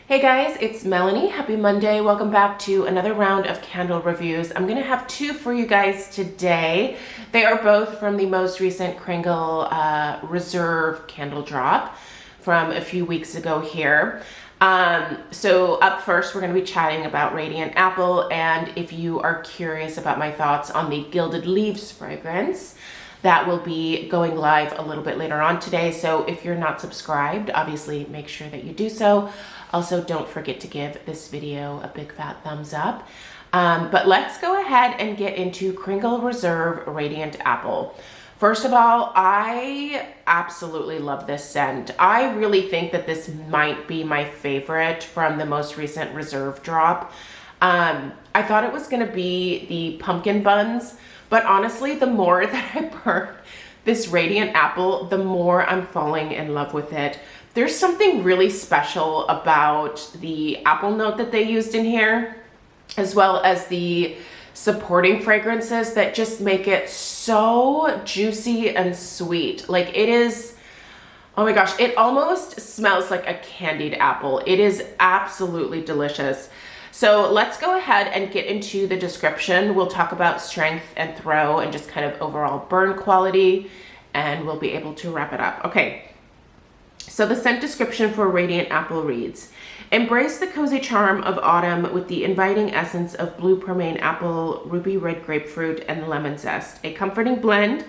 Hey guys, it's Melanie. Happy Monday. Welcome back to another round of candle reviews. I'm going to have two for you guys today. They are both from the most recent Kringle Reserve candle drop from a few weeks ago here. So up first, we're going to be chatting about Radiant Apple, and if you are curious about my thoughts on the Gilded Leaves fragrance, that will be going live a little bit later on today. So if you're not subscribed, obviously make sure that you do so. Also, don't forget to give this video a big fat thumbs up. But let's go ahead and get into Kringle Reserve Radiant Apple. First of all, I absolutely love this scent. I really think that this might be my favorite from the most recent Reserve drop. I thought it was gonna be the pumpkin buns, but honestly, the more that I burn this Radiant Apple, the more I'm falling in love with it. There's something really special about the apple note that they used in here, as well as the supporting fragrances that just make it so juicy and sweet. Like it is, oh my gosh, it almost smells like a candied apple. It is absolutely delicious. So let's go ahead and get into the description. We'll talk about strength and throw and just kind of overall burn quality, and we'll be able to wrap it up. Okay. So the scent description for Radiant Apple reads, embrace the cozy charm of autumn with the inviting essence of blue pearmain apple, ruby red grapefruit, and lemon zest. A comforting blend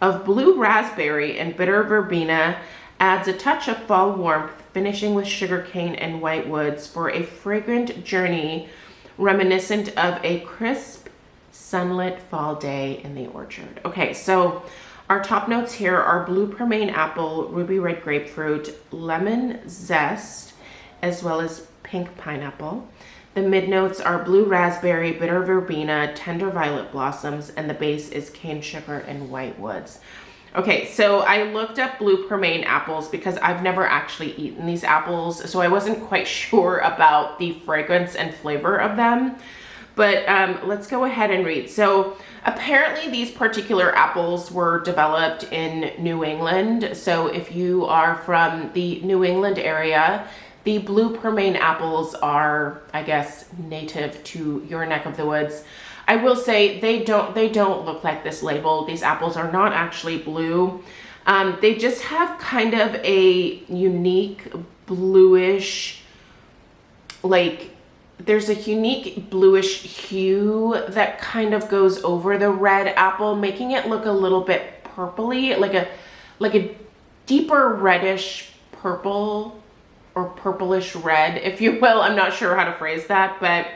of blue raspberry and bitter verbena adds a touch of fall warmth, finishing with sugarcane and white woods for a fragrant journey reminiscent of a crisp, sunlit fall day in the orchard. Okay, so our top notes here are blue pearmain apple, ruby red grapefruit, lemon zest, as well as pink pineapple. The mid notes are blue raspberry, bitter verbena, tender violet blossoms, and the base is cane sugar and white woods. Okay, so I looked up blue pearmain apples because I've never actually eaten these apples, so I wasn't quite sure about the fragrance and flavor of them. But let's go ahead and read. So apparently these particular apples were developed in New England. So if you are from the New England area, the blue pearmain apples are, I guess, native to your neck of the woods. I will say they don't look like this label. These apples are not actually blue. They just have kind of a unique bluish, like, there's a unique bluish hue that kind of goes over the red apple, making it look a little bit purpley, like a deeper reddish purple or purplish red, if you will. I'm not sure how to phrase that, but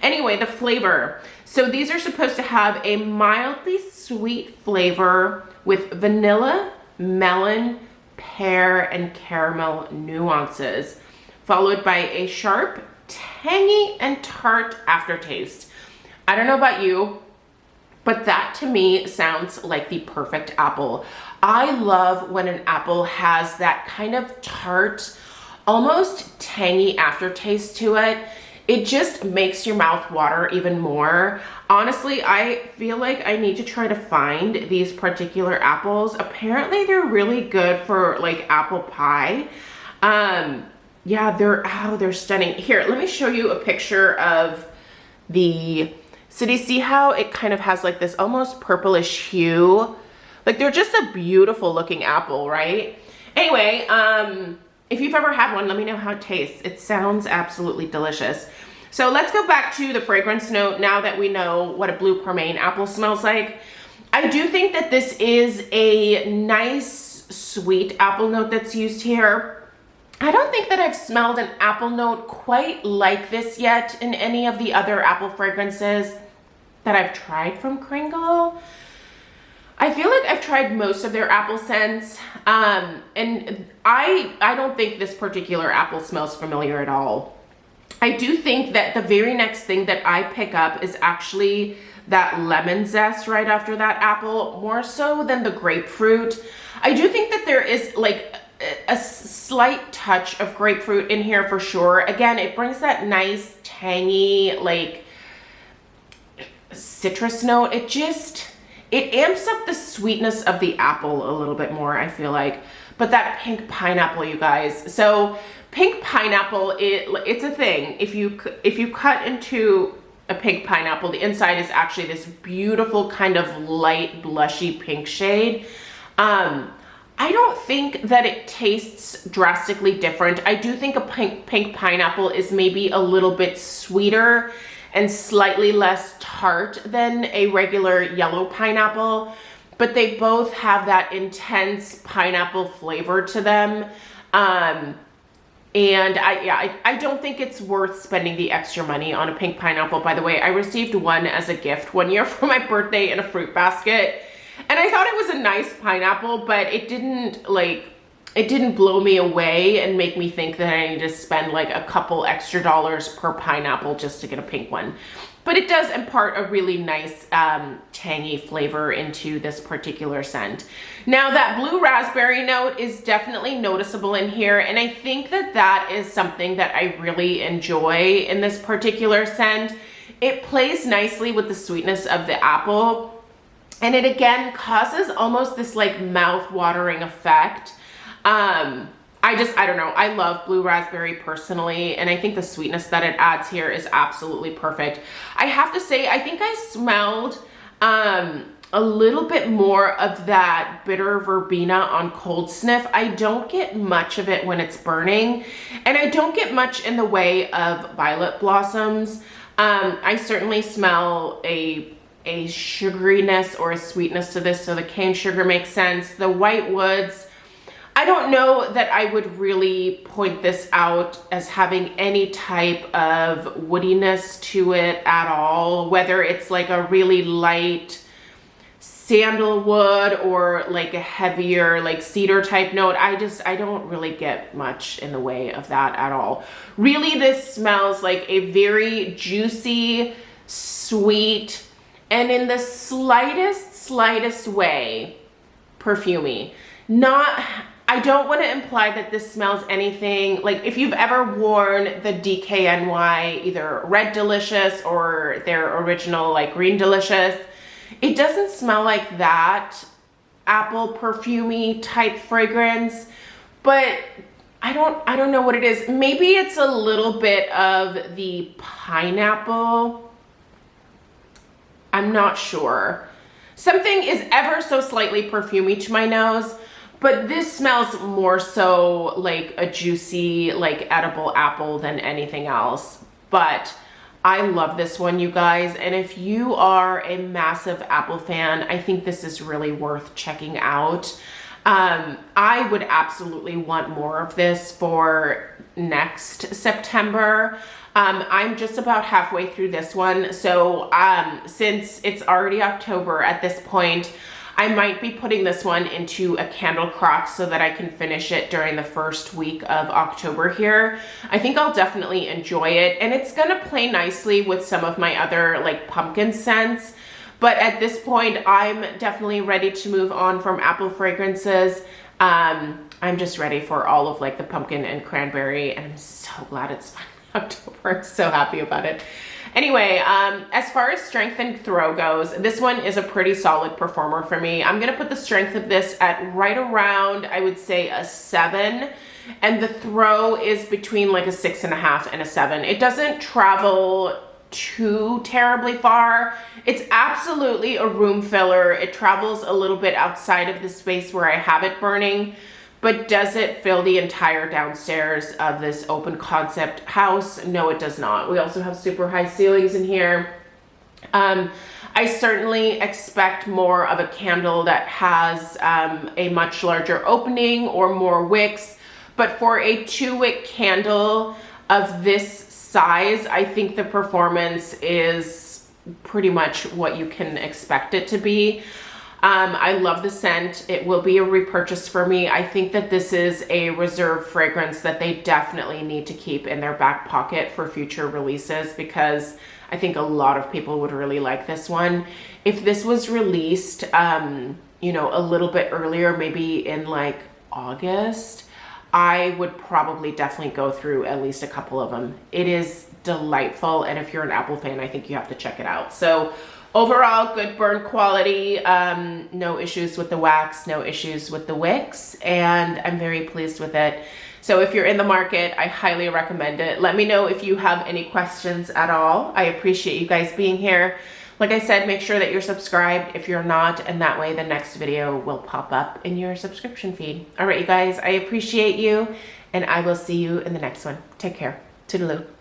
anyway, the flavor. So these are supposed to have a mildly sweet flavor with vanilla, melon, pear, and caramel nuances, followed by a sharp, tangy and tart aftertaste. I don't know about you, but that to me sounds like the perfect apple. I love when an apple has that kind of tart, almost tangy aftertaste to it. It just makes your mouth water even more. Honestly, I feel like I need to try to find these particular apples. Apparently they're really good for like apple pie. Yeah, they're stunning. Here, let me show you a picture of the, so do you see how it kind of has like this almost purplish hue? Like they're just a beautiful looking apple, right? Anyway, if you've ever had one, let me know how it tastes. It sounds absolutely delicious. So let's go back to the fragrance note now that we know what a blue pearmain apple smells like. I do think that this is a nice, sweet apple note that's used here. I don't think that I've smelled an apple note quite like this yet in any of the other apple fragrances that I've tried from Kringle. I feel like I've tried most of their apple scents, and I don't think this particular apple smells familiar at all. I do think that the very next thing that I pick up is actually that lemon zest right after that apple, more so than the grapefruit. I do think that there is like a slight touch of grapefruit in here for sure. Again, it brings that nice tangy like citrus note. It amps up the sweetness of the apple a little bit more, I feel like. But that pink pineapple, you guys. So Pink pineapple, it's a thing. If you cut into a pink pineapple, the inside is actually this beautiful kind of light blushy pink shade. I don't think that it tastes drastically different. I do think a pink pineapple is maybe a little bit sweeter and slightly less tart than a regular yellow pineapple, but they both have that intense pineapple flavor to them. And I don't think it's worth spending the extra money on a pink pineapple. By the way, I received one as a gift one year for my birthday in a fruit basket. And I thought it was a nice pineapple, but it didn't blow me away and make me think that I need to spend like a couple extra dollars per pineapple just to get a pink one. But it does impart a really nice tangy flavor into this particular scent. Now that blue raspberry note is definitely noticeable in here, and I think that that is something that I really enjoy in this particular scent. It plays nicely with the sweetness of the apple, and it again causes almost this like mouth-watering effect. I don't know, I love blue raspberry personally, and I think the sweetness that it adds here is absolutely perfect. I have to say, I think I smelled a little bit more of that bitter verbena on cold sniff. I don't get much of it when it's burning, and I don't get much in the way of violet blossoms. I certainly smell a sugariness or a sweetness to this, so the cane sugar makes sense. The white woods, I don't know that I would really point this out as having any type of woodiness to it at all, whether it's like a really light sandalwood or like a heavier like cedar type note. I don't really get much in the way of that at all. Really, this smells like a very juicy, sweet, and in the slightest way, perfumey. I don't want to imply that this smells anything like if you've ever worn the DKNY, either Red Delicious or their original like Green Delicious. It doesn't smell like that apple perfumey type fragrance, but I don't know what it is. Maybe it's a little bit of the pineapple. I'm not sure. Something is ever so slightly perfumey to my nose, but this smells more so like a juicy, like edible apple than anything else. But I love this one, you guys. And if you are a massive apple fan, I think this is really worth checking out. I would absolutely want more of this for next September. I'm just about halfway through this one. So since it's already October at this point, I might be putting this one into a candle crock so that I can finish it during the first week of October here. I think I'll definitely enjoy it, and it's gonna play nicely with some of my other like pumpkin scents. But at this point, I'm definitely ready to move on from apple fragrances. I'm just ready for all of like the pumpkin and cranberry, and I'm so glad it's finally October. I'm so happy about it. Anyway, as far as strength and throw goes, this one is a pretty solid performer for me. I'm gonna put the strength of this at right around, I would say, a 7, and the throw is between like a 6.5 and a 7. It doesn't travel too terribly far. It's absolutely a room filler. It travels a little bit outside of the space where I have it burning, but does it fill the entire downstairs of this open concept house? No, it does not. We also have super high ceilings in here. I certainly expect more of a candle that has a much larger opening or more wicks, but for a 2-wick candle of this size, I think the performance is pretty much what you can expect it to be. I love the scent. It will be a repurchase for me. I think that this is a reserve fragrance that they definitely need to keep in their back pocket for future releases, because I think a lot of people would really like this one. If this was released, you know, a little bit earlier, maybe in like August, I would probably definitely go through at least a couple of them. It is delightful, and if you're an Apple fan, I think you have to check it out. So overall, good burn quality, no issues with the wax, no issues with the wicks, and I'm very pleased with it. So if you're in the market, I highly recommend it. Let me know if you have any questions at all. I appreciate you guys being here. Like I said, make sure that you're subscribed if you're not, and that way the next video will pop up in your subscription feed. All right, you guys, I appreciate you, and I will see you in the next one. Take care. Toodaloo.